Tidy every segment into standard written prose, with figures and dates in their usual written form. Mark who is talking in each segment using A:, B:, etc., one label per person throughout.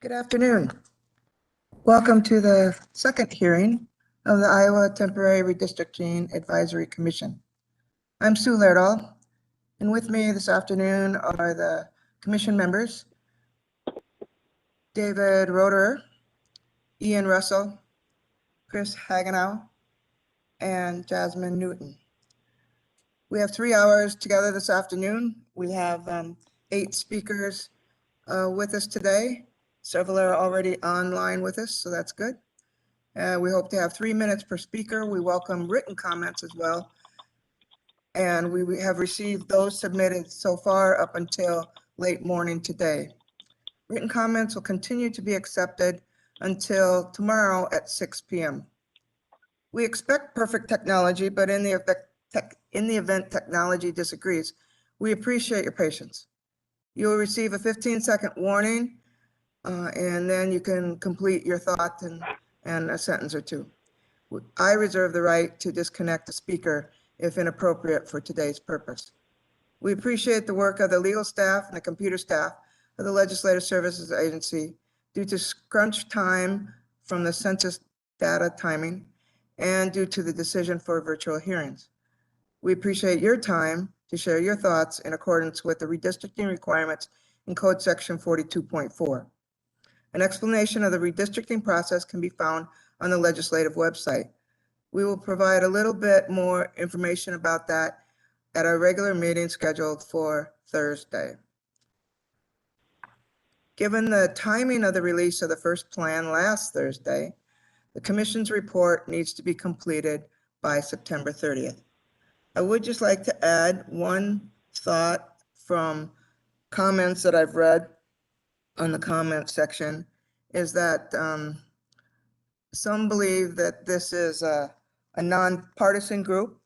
A: Good afternoon. Welcome to the second hearing of the Iowa Temporary Redistricting Advisory Commission. I'm Sue Lerdahl, and with me this afternoon are the commission members, David Roederer, Ian Russell, Chris Hagenow, and Jasmine Newton. We have 3 hours together this afternoon. We have 8 speakers with us today. Several are already online with us, so that's good. We hope to have 3 minutes per speaker. We welcome written comments as well. And we have received those submitted so far up until late morning today. Written comments will continue to be accepted until tomorrow at 6 p.m. We expect perfect technology, but in the event technology disagrees, we appreciate your patience. You will receive a 15-second warning, and then you can complete your thought and a sentence or two. I reserve the right to disconnect the speaker if inappropriate for today's purpose. We appreciate the work of the legal staff and the computer staff of the Legislative Services Agency due to crunch time from the census data timing and due to the decision for virtual hearings. We appreciate your time to share your thoughts in accordance with the redistricting requirements in Code Section 42.4. An explanation of the redistricting process can be found on the legislative website. We will provide a little bit more information about that at our regular meeting scheduled for Thursday. Given the timing of the release of the first plan last Thursday, the commission's report needs to be completed by September 30th. I would just like to add one thought from comments that I've read on the comment section is that some believe that this is a nonpartisan group,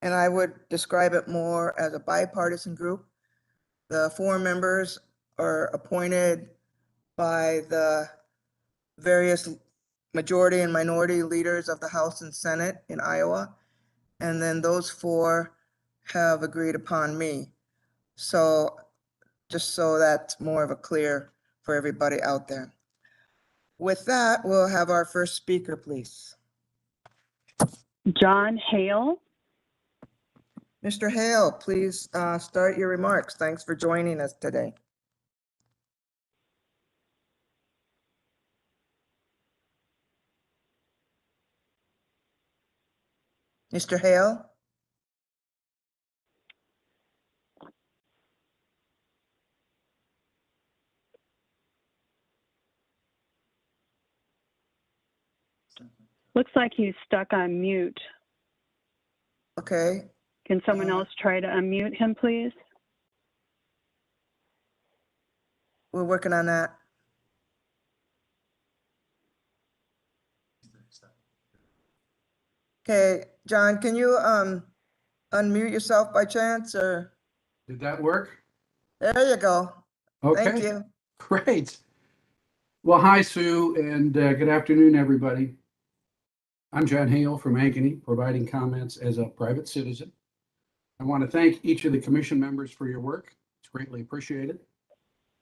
A: and I would describe it more as a bipartisan group. The 4 members are appointed by the various majority and minority leaders of the House and Senate in Iowa, and then those 4 have agreed upon me. So just so that's more of a clear for everybody out there. With that, we'll have our first speaker, please.
B: John Hale.
A: Mr. Hale, please start your remarks. Thanks for joining us today. Mr. Hale?
B: Looks like he's stuck on mute.
A: Okay.
B: Can someone else try to unmute him, please?
A: We're working on that. Okay, John, can you unmute yourself by chance, or?
C: Did that work?
A: There you go.
C: Okay.
A: Thank you.
C: Great. Well, hi, Sue, and good afternoon, everybody. I'm John Hale from Ankeny, providing comments as a private citizen. I want to thank each of the commission members for your work. It's greatly appreciated.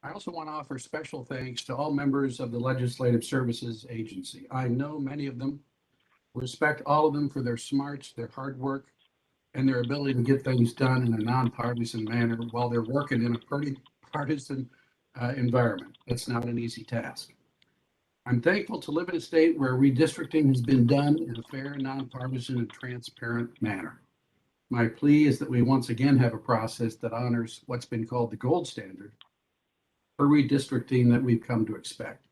C: I also want to offer special thanks to all members of the Legislative Services Agency. I know many of them, respect all of them for their smarts, their hard work, and their ability to get things done in a nonpartisan manner while they're working in a pretty partisan environment. It's not an easy task. I'm thankful to live in a state where redistricting has been done in a fair, nonpartisan, and transparent manner. My plea is that we once again have a process that honors what's been called the gold standard for redistricting that we've come to expect.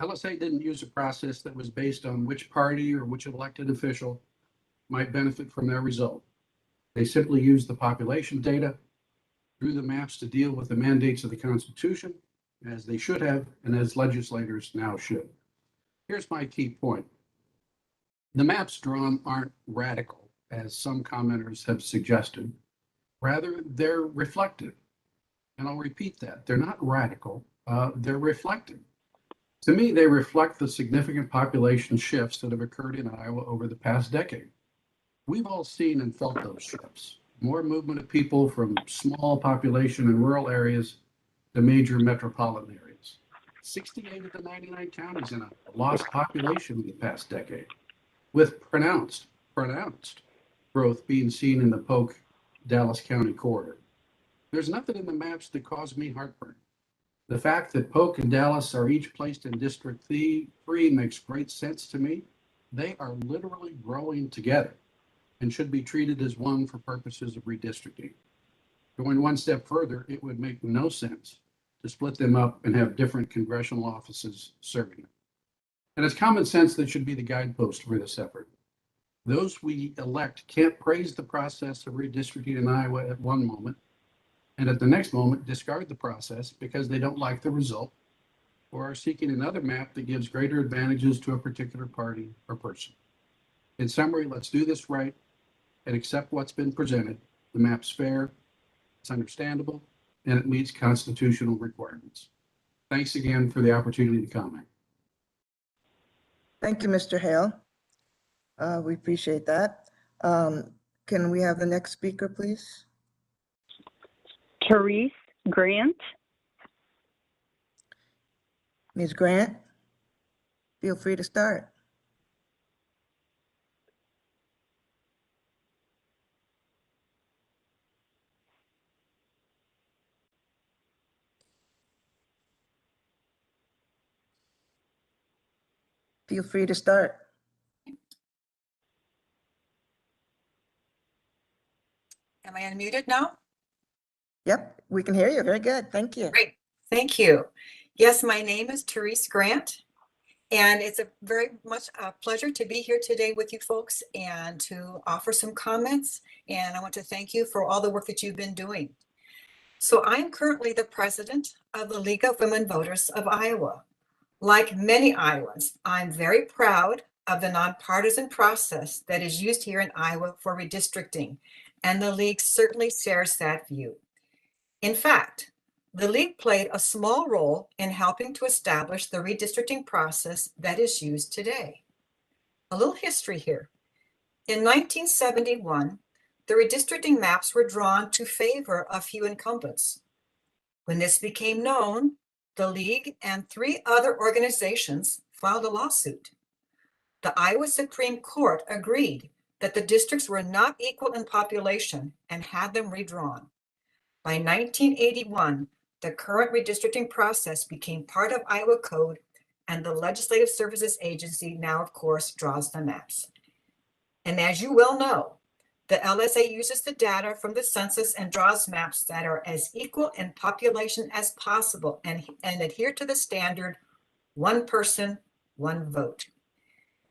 C: LSA didn't use a process that was based on which party or which elected official might benefit from their result. They simply used the population data, drew the maps to deal with the mandates of the Constitution, as they should have, and as legislators now should. Here's my key point. The maps drawn aren't radical, as some commenters have suggested. Rather, they're reflective. And I'll repeat that. They're not radical, they're reflective. To me, they reflect the significant population shifts that have occurred in Iowa over the past decade. We've all seen and felt those shifts. More movement of people from small population and rural areas to major metropolitan areas. 68 of the 99 counties in a lost population in the past decade, with pronounced growth being seen in the Polk Dallas County corridor. There's nothing in the maps that caused me heartburn. The fact that Polk and Dallas are each placed in District 3 makes great sense to me. They are literally growing together and should be treated as one for purposes of redistricting. Going one step further, it would make no sense to split them up and have different congressional offices serving them. And it's common sense that should be the guidepost for this effort. Those we elect can't praise the process of redistricting in Iowa at one moment, and at the next moment discard the process because they don't like the result or are seeking another map that gives greater advantages to a particular party or person. In summary, let's do this right and accept what's been presented. The map's fair, it's understandable, and it meets constitutional requirements. Thanks again for the opportunity to comment.
A: Thank you, Mr. Hale. We appreciate that. Can we have the next speaker, please?
B: Teresa Grant.
A: Ms. Grant, feel free to start. Feel free to start.
D: Am I unmuted now?
A: Yep, we can hear you. Very good. Thank you.
D: Great, thank you. Yes, my name is Teresa Grant, and it's a very much a pleasure to be here today with you folks and to offer some comments. And I want to thank you for all the work that you've been doing. So I'm currently the president of the League of Women Voters of Iowa. Like many Iowans, I'm very proud of the nonpartisan process that is used here in Iowa for redistricting, and the League certainly shares that view. In fact, the League played a small role in helping to establish the redistricting process that is used today. A little history here. In 1971, the redistricting maps were drawn to favor a few incumbents. When this became known, the League and 3 other organizations filed a lawsuit. The Iowa Supreme Court agreed that the districts were not equal in population and had them redrawn. By 1981, the current redistricting process became part of Iowa Code, and the Legislative Services Agency now, of course, draws the maps. And as you well know, the LSA uses the data from the census and draws maps that are as equal in population as possible and adhere to the standard, one person, one vote.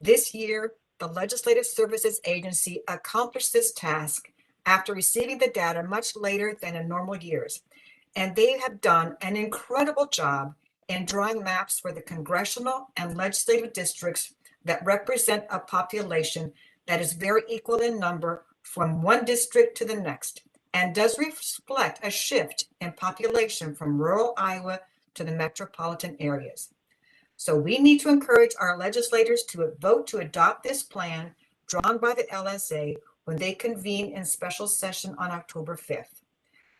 D: This year, the Legislative Services Agency accomplished this task after receiving the data much later than in normal years. And they have done an incredible job in drawing maps for the congressional and legislative districts that represent a population that is very equal in number from one district to the next, and does reflect a shift in population from rural Iowa to the metropolitan areas. So we need to encourage our legislators to vote to adopt this plan drawn by the LSA when they convene in special session on October 5th.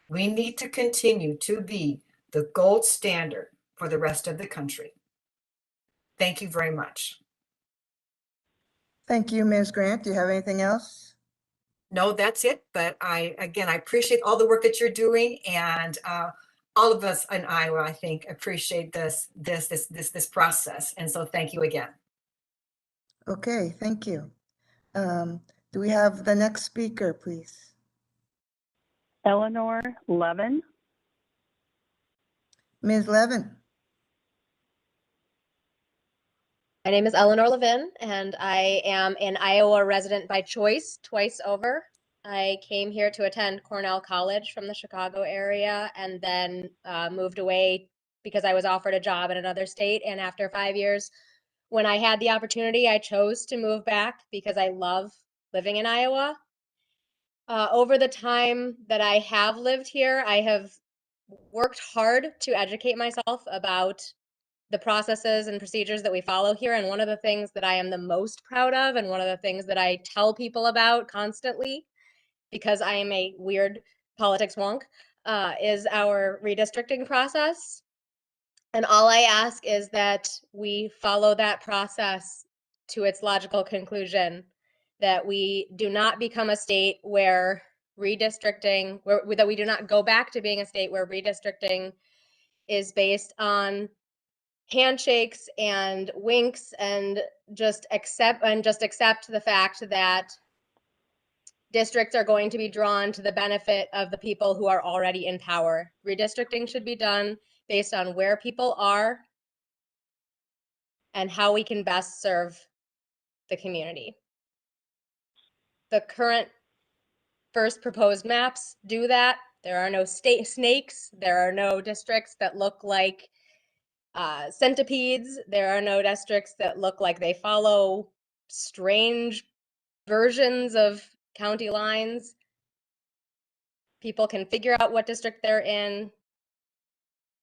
D: We need to continue to be the gold standard for the rest of the country. Thank you very much.
A: Thank you, Ms. Grant. Do you have anything else?
D: No, that's it. But I appreciate all the work that you're doing, and all of us in Iowa, I think, appreciate this process. And so thank you again.
A: Okay, thank you. Do we have the next speaker, please?
B: Eleanor Levin.
A: Ms. Levin.
E: My name is Eleanor Levin, and I am an Iowa resident by choice twice over. I came here to attend Cornell College from the Chicago area and then moved away because I was offered a job in another state. And after 5 years, when I had the opportunity, I chose to move back because I love living in Iowa. Over the time that I have lived here, I have worked hard to educate myself about the processes and procedures that we follow here. And one of the things that I am the most proud of, and one of the things that I tell people about constantly, because I am a weird politics wonk, is our redistricting process. And all I ask is that we follow that process to its logical conclusion, that we do not become a state where redistricting, that we do not go back to being a state where redistricting is based on handshakes and winks and just accept the fact that districts are going to be drawn to the benefit of the people who are already in power. Redistricting should be done based on where people are and how we can best serve the community. The current first proposed maps do that. There are no state snakes. There are no districts that look like centipedes. There are no districts that look like they follow strange versions of county lines. People can figure out what district they're in.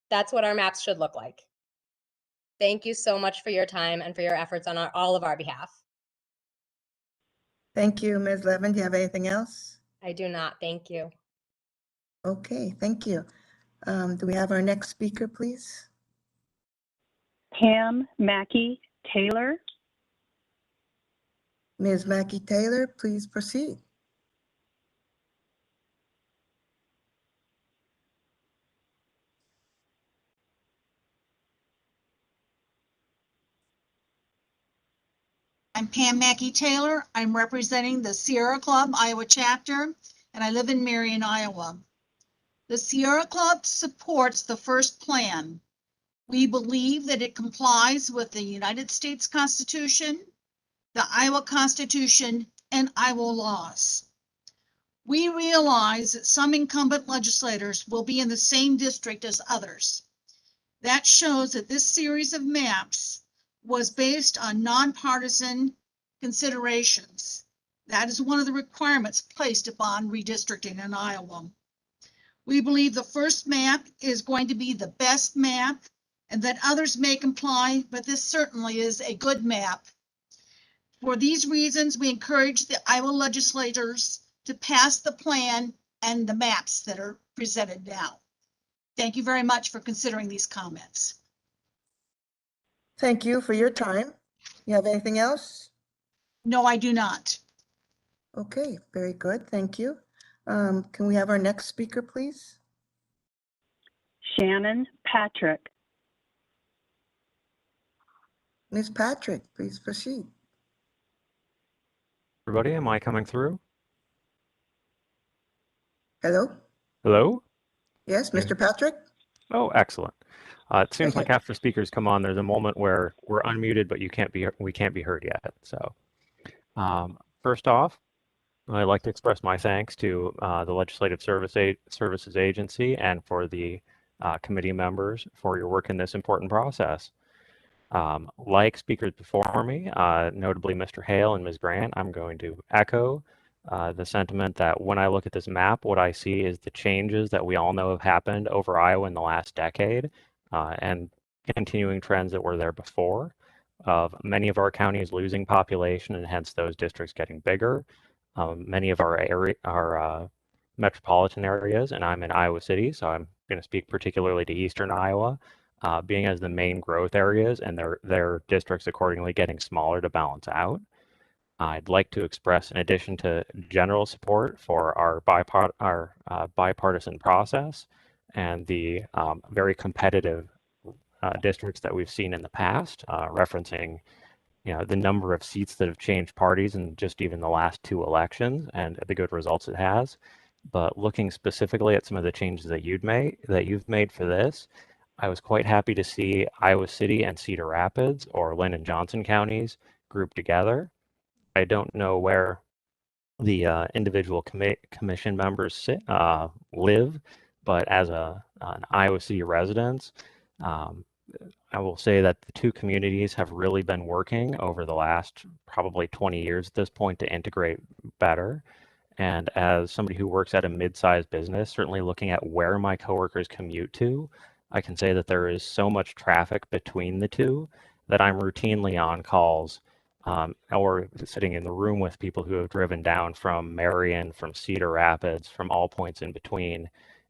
E: That's what our maps should look like. Thank you so much for your time and for your efforts on all of our behalf.
A: Thank you, Ms. Levin. Do you have anything else?
E: I do not. Thank you.
A: Okay, thank you. Do we have our next speaker, please?
B: Pam Mackey Taylor.
A: Ms. Mackey Taylor, please proceed.
F: I'm Pam Mackey Taylor. I'm representing the Sierra Club Iowa chapter, and I live in Marion, Iowa. The Sierra Club supports the first plan. We believe that it complies with the United States Constitution, the Iowa Constitution, and Iowa laws. We realize that some incumbent legislators will be in the same district as others. That shows that this series of maps was based on nonpartisan considerations. That is one of the requirements placed upon redistricting in Iowa. We believe the first map is going to be the best map and that others may comply, but this certainly is a good map. For these reasons, we encourage the Iowa legislators to pass the plan and the maps that are presented now. Thank you very much for considering these comments.
A: Thank you for your time. You have anything else?
F: No, I do not.
A: Okay, very good. Thank you. Can we have our next speaker, please?
B: Shannon Patrick.
A: Ms. Patrick, please proceed.
G: Everybody, am I coming through?
A: Hello?
G: Hello?
A: Yes,
G: Yeah.
A: Mr. Patrick?
G: Oh, excellent. It seems like
A: Okay.
G: after speakers come on, there's a moment where we're unmuted, but we can't be heard yet. So, first off, I'd like to express my thanks to the Legislative Services Agency and for the committee members for your work in this important process. Like speakers before me, notably Mr. Hale and Ms. Grant, I'm going to echo the sentiment that when I look at this map, what I see is the changes that we all know have happened over Iowa in the last decade and continuing trends that were there before of many of our counties losing population and hence those districts getting bigger. Many of our metropolitan areas, and I'm in Iowa City, so I'm going to speak particularly to Eastern Iowa, being as the main growth areas and their districts accordingly getting smaller to balance out. I'd like to express, in addition to general support for our bipartisan process and the very competitive districts that we've seen in the past, referencing the number of seats that have changed parties in just even the last 2 elections and the good results it has. But looking specifically at some of the changes that you've made for this, I was quite happy to see Iowa City and Cedar Rapids or Lynn and Johnson counties grouped together. I don't know where the individual commission members live, but as an Iowa City resident, I will say that the 2 communities have really been working over the last probably 20 years at this point to integrate better. And as somebody who works at a mid-sized business, certainly looking at where my coworkers commute to, I can say that there is so much traffic between the 2 that I'm routinely on calls or sitting in the room with people who have driven down from Marion, from Cedar Rapids, from all points in between.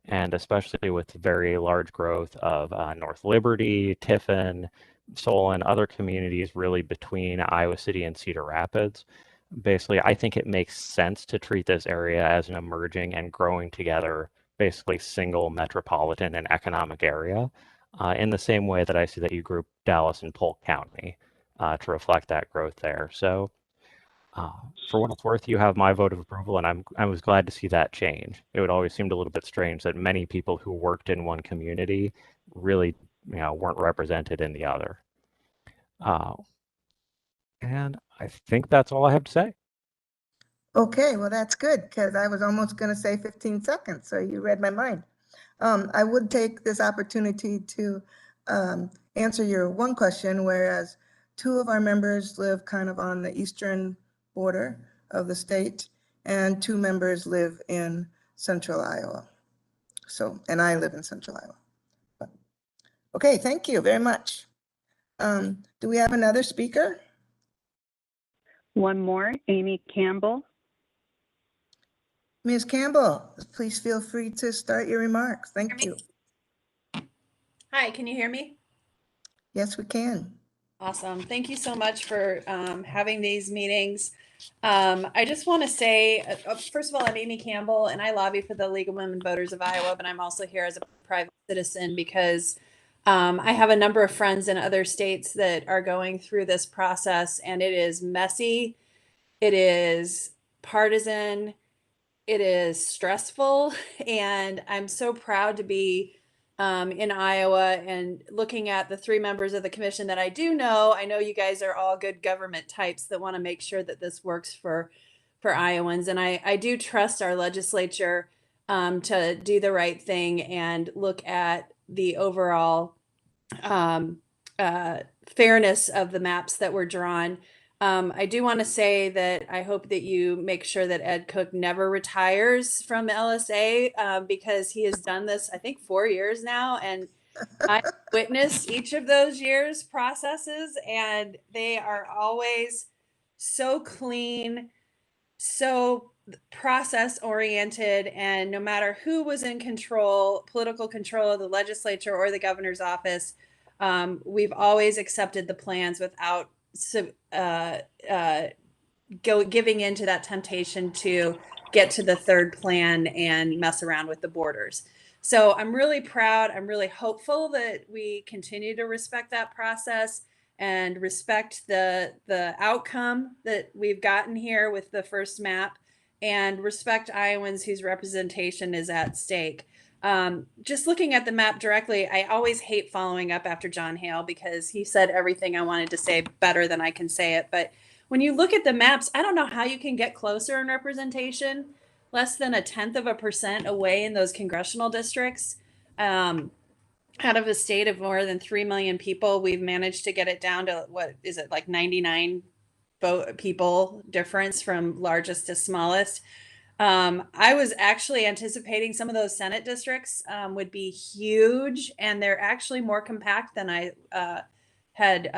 G: And especially with very large growth of North Liberty, Tiffin, Solon, other communities really between Iowa City and Cedar Rapids. Basically, I think it makes sense to treat this area as an emerging and growing together, basically single metropolitan and economic area, in the same way that I see that you group Dallas and Polk County to reflect that growth there. So for what it's worth, you have my vote of approval, and I was glad to see that change. It would always seemed a little bit strange that many people who worked in one community really, weren't represented in the other. And I think that's all I have to say.
A: Okay, well, that's good, because I was almost going to say 15 seconds, so you read my mind. I would take this opportunity to answer your one question, whereas two of our members live kind of on the eastern border of the state, and two members live in central Iowa. So, and I live in central Iowa. But, okay, thank you very much. Do we have another speaker?
B: One more, Amy Campbell.
A: Ms. Campbell, please feel free to start your remarks. Thank you.
H: Hi, can you hear me?
A: Yes, we can.
H: Awesome. Thank you so much for having these meetings. I just want to say, first of all, I'm Amy Campbell, and I lobby for the League of Women Voters of Iowa, but I'm also here as a private citizen because I have a number of friends in other states that are going through this process, and it is messy, it is partisan, it is stressful, and I'm so proud to be in Iowa and looking at the three members of the commission that I do know. I know you guys are all good government types that want to make sure that this works for Iowans, and I do trust our legislature to do the right thing and look at the overall fairness of the maps that were drawn. I do want to say that I hope that you make sure that Ed Cook never retires from LSA because he has done this, I think, 4 years now. And I witnessed each of those years' processes, and they are always so clean, so process oriented. And no matter who was in control, political control of the legislature or the governor's office, we've always accepted the plans without giving into that temptation to get to the third plan and mess around with the borders. So I'm really proud. I'm really hopeful that we continue to respect that process and respect the outcome that we've gotten here with the first map, and respect Iowans whose representation is at stake. Just looking at the map directly, I always hate following up after John Hale because he said everything I wanted to say better than I can say it. But when you look at the maps, I don't know how you can get closer in representation, less than 0.1% away in those congressional districts. Out of a state of more than 3 million people, we've managed to get it down to, what is it, like 99 people difference from largest to smallest. I was actually anticipating some of those Senate districts would be huge, and they're actually more compact than I had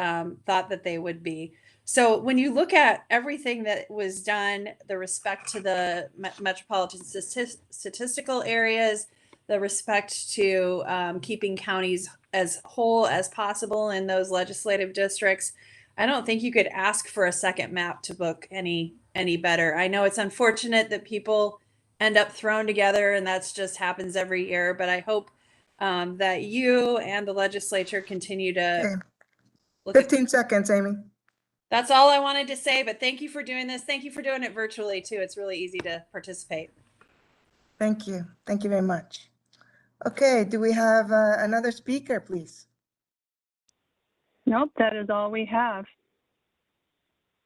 H: thought that they would be. So when you look at everything that was done, the respect to the metropolitan statistical areas, the respect to keeping counties as whole as possible in those legislative districts, I don't think you could ask for a second map to book any better. I know it's unfortunate that people end up thrown together, and that's just happens every year, but I hope that you and the legislature continue to
A: Okay.
H: look at.
A: 15 seconds, Amy.
H: That's all I wanted to say, but thank you for doing this. Thank you for doing it virtually too. It's really easy to participate.
A: Thank you. Thank you very much. Okay, do we have another speaker, please?
B: Nope, that is all we have.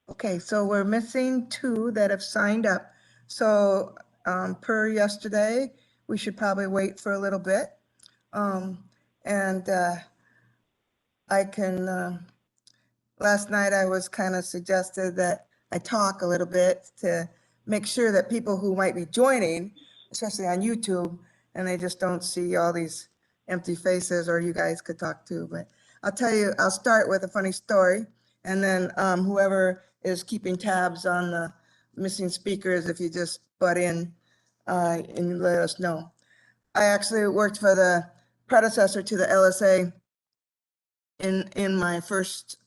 A: Okay, so we're missing two that have signed up. So per yesterday, we should probably wait for a little bit. I can, last night I was kind of suggested that I talk a little bit to make sure that people who might be joining, especially on YouTube, and they just don't see all these empty faces, or you guys could talk too. But I'll tell you, I'll start with a funny story, and then whoever is keeping tabs on the missing speakers, if you just butt in and let us know. I actually worked for the predecessor to the LSA in my first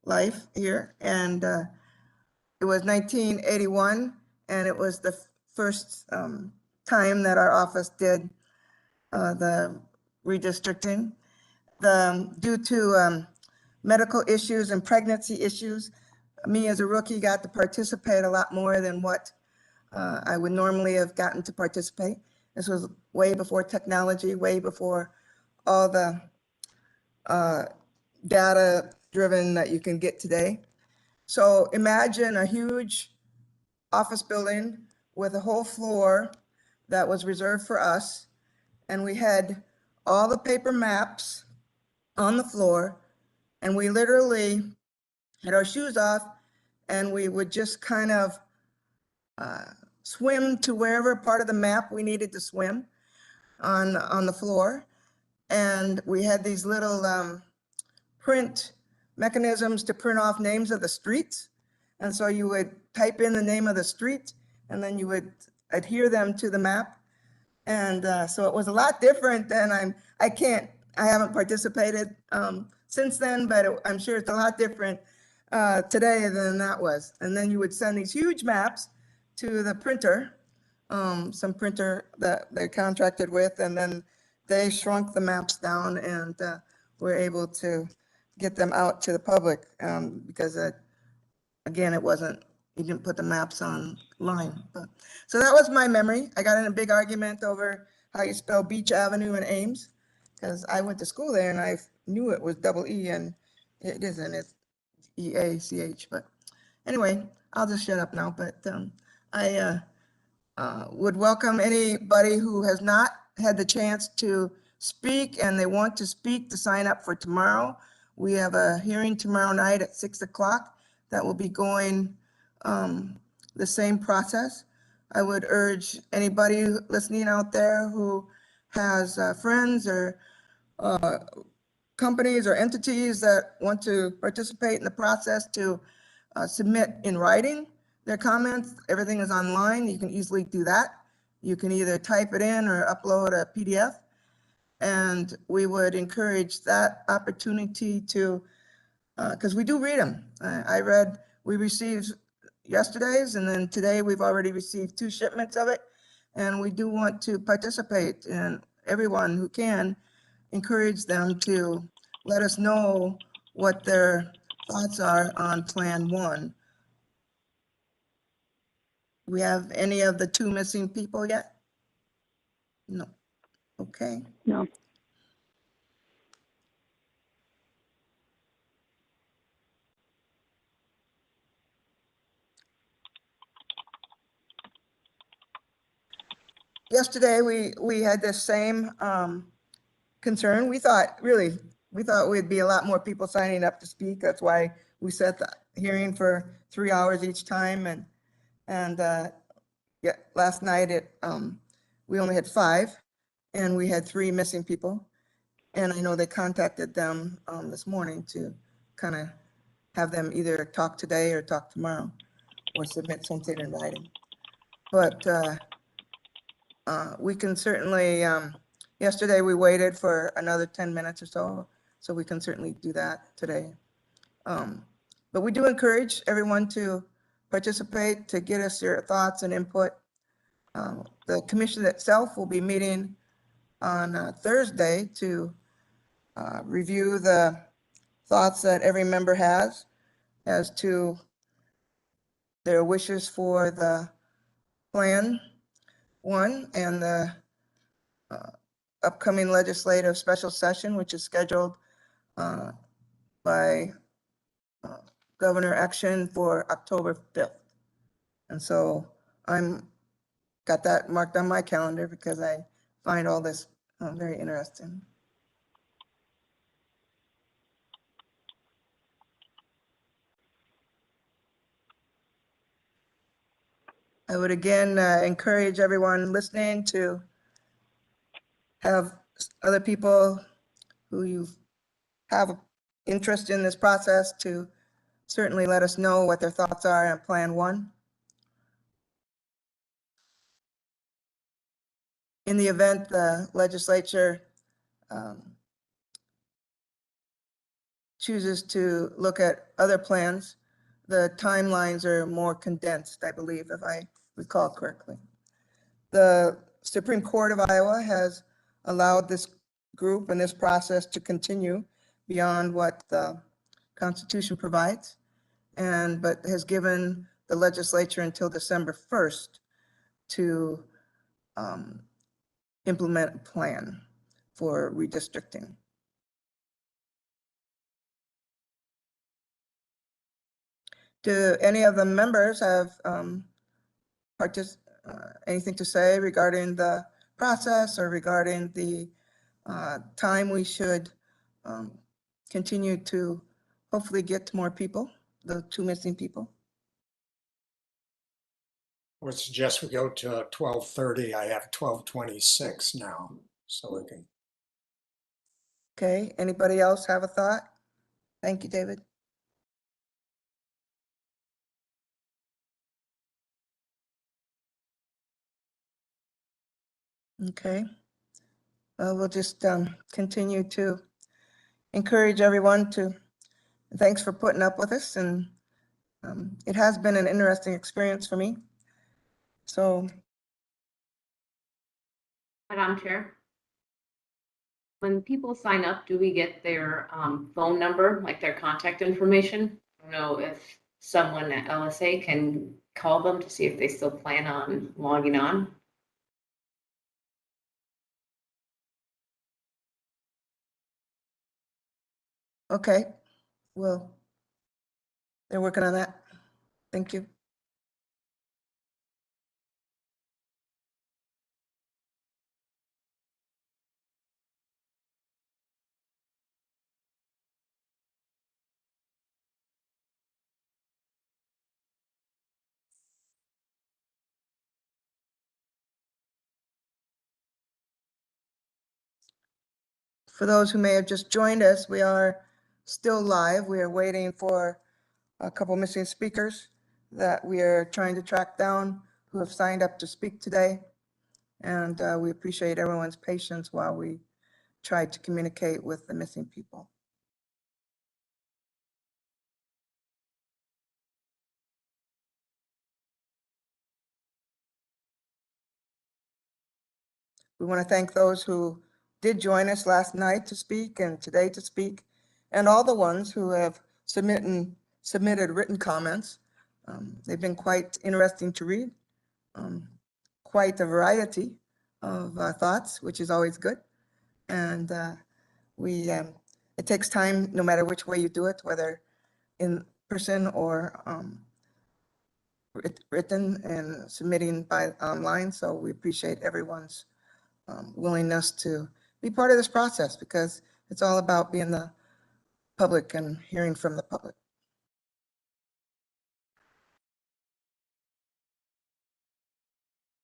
A: life here, and it was 1981, and it was the first time that our office did the redistricting. Due to medical issues and pregnancy issues, me as a rookie got to participate a lot more than what I would normally have gotten to participate. This was way before technology, way before all the data driven that you can get today. So imagine a huge office building with a whole floor that was reserved for us. And we had all the paper maps on the floor, and we literally had our shoes off, and we would just kind of swim to wherever part of the map we needed to swim on the floor. And we had these little print mechanisms to print off names of the streets. And so you would type in the name of the street, and then you would adhere them to the map. And so it was a lot different than I haven't participated since then, but I'm sure it's a lot different today than that was. And then you would send these huge maps to the printer, some printer that they contracted with, and then they shrunk the maps down and were able to get them out to the public because again, you didn't put the maps online. So that was my memory. I got in a big argument over how you spell Beach Avenue in Ames, because I went to school there and I knew it was double E, and it isn't, it's EACH. But anyway, I'll just shut up now. But I would welcome anybody who has not had the chance to speak and they want to speak to sign up for tomorrow. We have a hearing tomorrow night at 6 o'clock that will be going the same process. I would urge anybody listening out there who has friends or companies or entities that want to participate in the process to submit in writing their comments. Everything is online. You can easily do that. You can either type it in or upload a PDF. And we would encourage that opportunity to, because we do read them. We received yesterday's, and then today we've already received 2 shipments of it. And we do want to participate, and everyone who can, encourage them to let us know what their thoughts are on Plan 1. We have any of the 2 missing people yet? No. Okay.
B: No.
A: Yesterday, we had this same concern. We thought we'd be a lot more people signing up to speak. That's why we set the hearing for 3 hours each time. And yeah, last night we only had 5, and we had 3 missing people. And I know they contacted them this morning to kind of have them either talk today or talk tomorrow or submit something in writing. But we can certainly, yesterday we waited for another 10 minutes or so we can certainly do that today. But we do encourage everyone to participate, to get us your thoughts and input. The commission itself will be meeting on Thursday to review the thoughts that every member has as to their wishes for the Plan 1 and the upcoming legislative special session, which is scheduled by Governor Action for October 5th. And so got that marked on my calendar because I find all this very interesting. I would again encourage everyone listening to have other people who you have interest in this process to certainly let us know what their thoughts are on Plan 1. in the event the legislature chooses to look at other plans, the timelines are more condensed, I believe, if I recall correctly. The Supreme Court of Iowa has allowed this group and this process to continue beyond what the Constitution provides, but has given the legislature until December 1st to implement a plan for redistricting. Do any of the members have anything to say regarding the process or regarding the time we should continue to hopefully get to more people, the 2 missing people?
I: I would suggest we go to 12:30. I have 12:26 now, so we can.
A: Okay, anybody else have a thought? Thank you, David. Okay. Well, we'll just continue to encourage everyone to, thanks for putting up with us. And it has been an interesting experience for me. So.
J: Madam Chair, when people sign up, do we get their phone number, like their contact information? I don't know if someone at LSA can call them to see if they still plan on logging on.
A: Okay, well, they're working on that. Thank you. For those who may have just joined us, we are still live. We are waiting for a couple missing speakers that we are trying to track down who have signed up to speak today. And we appreciate everyone's patience while we try to communicate with the missing people. We want to thank those who did join us last night to speak and today to speak, and all the ones who have submitted written comments. They've been quite interesting to read, quite a variety of thoughts, which is always good. And it takes time, no matter which way you do it, whether in person or written and submitting by online. So we appreciate everyone's willingness to be part of this process, because it's all about being the public and hearing from the public.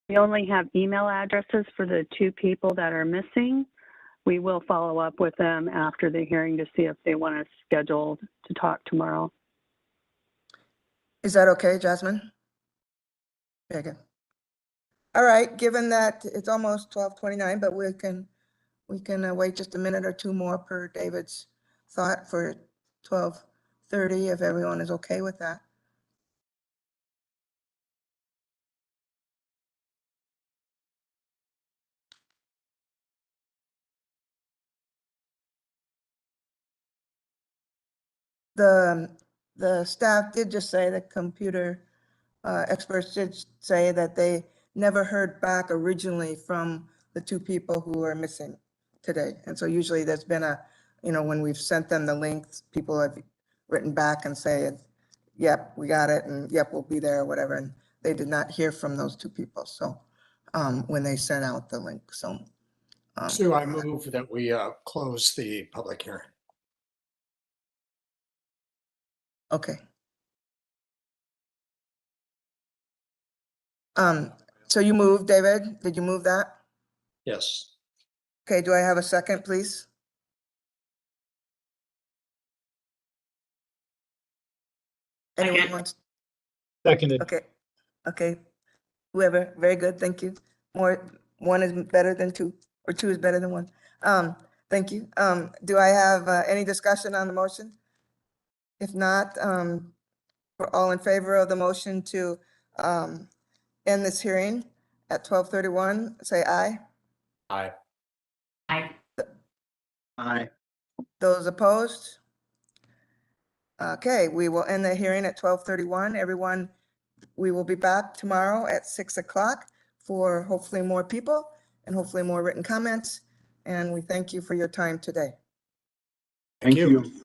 B: We only have email addresses for the 2 people that are missing. We will follow up with them after the hearing to see if they want to schedule to talk tomorrow.
A: Is that okay, Jasmine? Very good. All right, given that it's almost 12:29, but we can wait just a minute or 2 more per David's thought for 12:30, if everyone is okay with that. The staff did just say, the computer experts did say that they never heard back originally from the 2 people who are missing today. And so usually there's been when we've sent them the links, people have written back and say, yep, we got it, and yep, we'll be there, or whatever. And they did not hear from those 2 people. So when they sent out the link, so.
I: Sue, I move that we close the public hearing.
A: Okay. So you moved, David? Did you move that?
I: Yes.
A: Okay, do I have a second, please? Anyone
J: Second.
A: wants?
K: Seconded.
A: Okay, okay. Whoever, very good, thank you. More, one is better than two, or two is better than one. Thank you. Do I have any discussion on the motion? If not, we're all in favor of the motion to end this hearing at 12:31, say aye.
I: Aye.
J: I,
A: Those opposed? Okay, we will end the hearing at 12:31. Everyone, we will be back tomorrow at 6 o'clock for hopefully more people and hopefully more written comments. And we thank you for your time today.
I: Thank you.